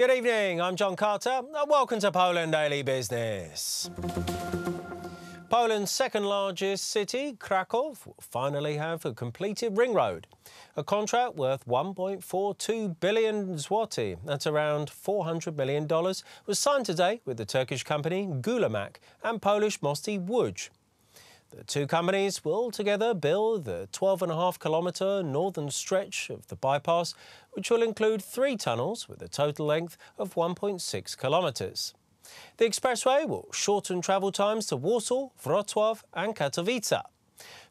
Good evening, I'm John Carter and welcome to Poland Daily Business. Poland's second largest city, Krakow, will finally have a completed ring road. A contract worth 1.42 billion zloty, that's around $400 million, was signed today with the Turkish company Gulamak and Polish Mosty Łódź. The two companies will together build the 12.5-kilometre northern stretch of the bypass, which will include 3 tunnels with a total length of 1.6 kilometres. The expressway will shorten travel times to Warsaw, Wrocław and Katowice.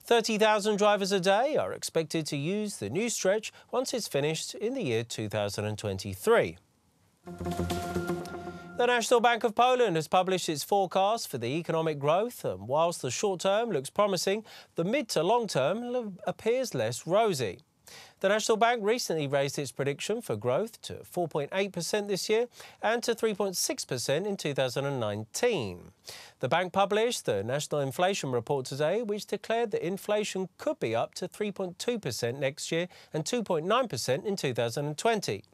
30,000 drivers a day are expected to use the new stretch once it's finished in the year 2023. The National Bank of Poland has published its forecast for the economic growth, and whilst the short term looks promising, the mid to long term appears less rosy. The National Bank recently raised its prediction for growth to 4.8% this year and to 3.6% in 2019. The bank published the National Inflation Report today, which declared that inflation could be up to 3.2% next year and 2.9% in 2020.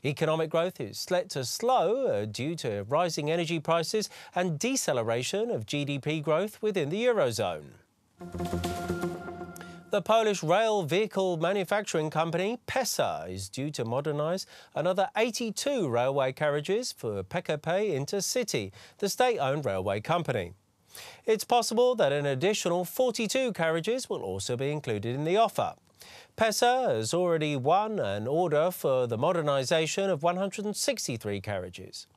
Economic growth is set to slow due to rising energy prices and deceleration of GDP growth within the Eurozone. The Polish rail vehicle manufacturing company PESA is due to modernise another 82 railway carriages for PKP Intercity, the state-owned railway company. It's possible that an additional 42 carriages will also be included in the offer. PESA has already won an order for the modernisation of 163 carriages.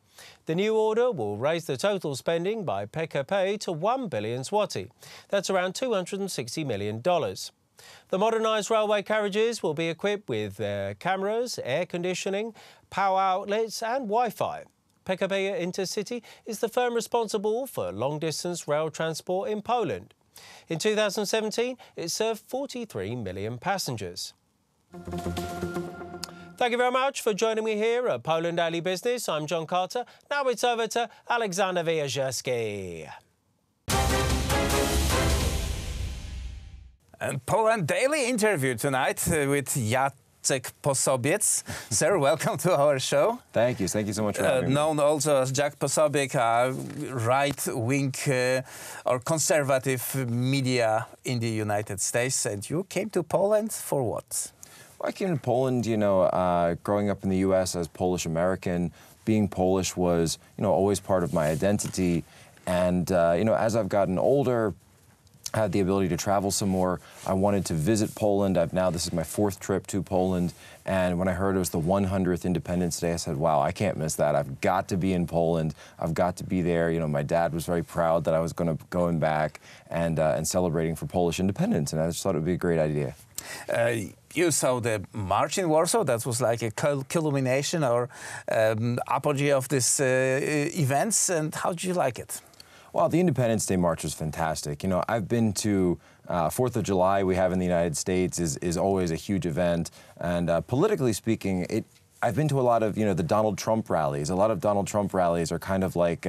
The new order will raise the total spending by PKP to 1 billion zloty. That's around $260 million. The modernised railway carriages will be equipped with cameras, air conditioning, power outlets and Wi-Fi. PKP Intercity is the firm responsible for long-distance rail transport in Poland. In 2017, it served 43 million passengers. Thank you very much for joining me here at Poland Daily Business. I'm John Carter. Now it's over to Alexander Wierzewski. And Poland Daily interview tonight with Jacek Posobiec. Sir, welcome to our show. Thank you so much for having me. Known also as Jack Posobiec, right-wing or conservative media in the United States. And you came to Poland for what? Well, I came to Poland, growing up in the U.S. as Polish-American. Being Polish was, always part of my identity. And, as I've gotten older, I had the ability to travel some more. I wanted to visit Poland. This is my 4th trip to Poland. And when I heard it was the 100th Independence Day, I said, wow, I can't miss that. I've got to be in Poland. I've got to be there. My dad was very proud that I was going back and celebrating for Polish independence. And I just thought it would be a great idea. You saw the march in Warsaw. That was like a culmination or apogee of this events. And how did you like it? Well, the Independence Day March was fantastic. I've been to 4th of July we have in the United States is always a huge event. And politically speaking, I've been to a lot of, the Donald Trump rallies. A lot of Donald Trump rallies are kind of like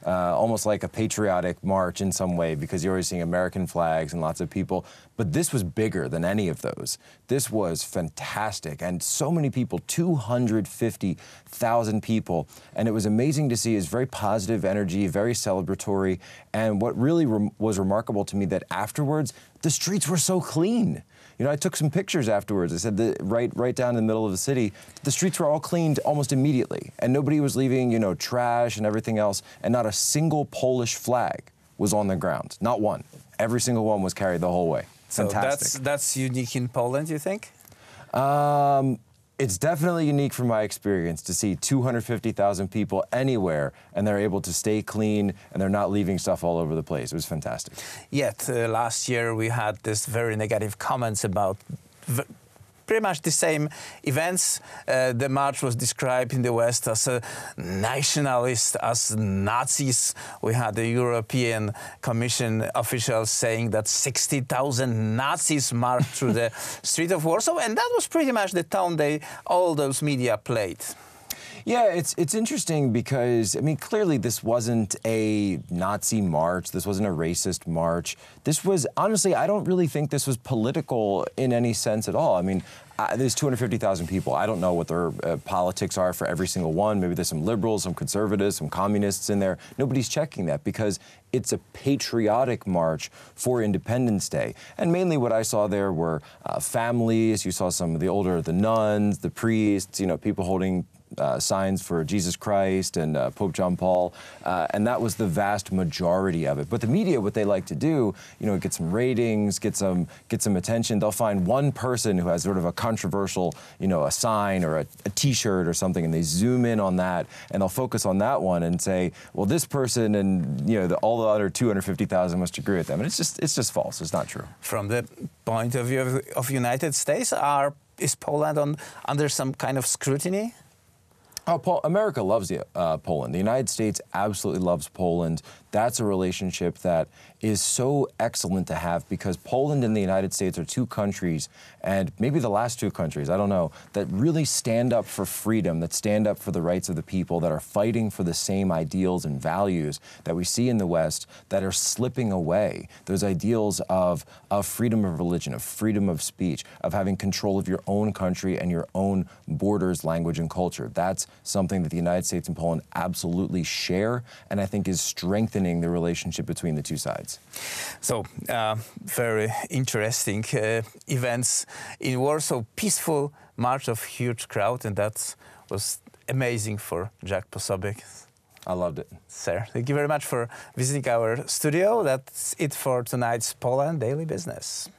almost like a patriotic march in some way because you're always seeing American flags and lots of people. But this was bigger than any of those. This was fantastic. And so many people, 250,000 people. And it was amazing to see. It's very positive energy, very celebratory. And what really was remarkable to me that afterwards, the streets were so clean. I took some pictures afterwards. I said that right down in the middle of the city, the streets were all cleaned almost immediately. And nobody was leaving, trash and everything else. And not a single Polish flag was on the ground. Not one. Every single one was carried the whole way. Fantastic. So that's unique in Poland, you think? It's definitely unique from my experience to see 250,000 people anywhere and they're able to stay clean and they're not leaving stuff all over the place. It was fantastic. Yet last year we had this very negative comments about pretty much the same events. The march was described in the West as a nationalist, as Nazis. We had the European Commission officials saying that 60,000 Nazis marched through the street of Warsaw, and that was pretty much the tone all those media played. Yeah, it's interesting because, I mean, clearly this wasn't a Nazi march. This wasn't a racist march. This was, honestly, I don't really think this was political in any sense at all. I mean, there's 250,000 people. I don't know what their politics are for every single one. Maybe there's some liberals, some conservatives, some communists in there. Nobody's checking that because it's a patriotic march for Independence Day. And mainly what I saw there were families. You saw some of the older, the nuns, the priests, you know, people holding signs for Jesus Christ and Pope John Paul, and that was the vast majority of it. But the media, what they like to do, you know, get some ratings, get some attention. They'll find one person who has sort of a controversial, you know, a sign or a T-shirt or something, and they zoom in on that, and they'll focus on that one and say, well, this person and, you know, all the other 250,000 must agree with them, and it's just false. It's not true. From the point of view of United States, is Poland under some kind of scrutiny? Oh, America loves Poland. The United States absolutely loves Poland. That's a relationship that is so excellent to have because Poland and the United States are two countries, and maybe the last two countries, I don't know, that really stand up for freedom, that stand up for the rights of the people, that are fighting for the same ideals and values that we see in the West that are slipping away. Those ideals of freedom of religion, of freedom of speech, of having control of your own country and your own borders, language, and culture. That's something that the United States and Poland absolutely share, and I think is strengthening the relationship between the two sides. So, very interesting events in Warsaw. Peaceful march of huge crowd, and that was amazing for Jack Posobiec. I loved it. Sir, thank you very much for visiting our studio. That's it for tonight's Poland Daily Business.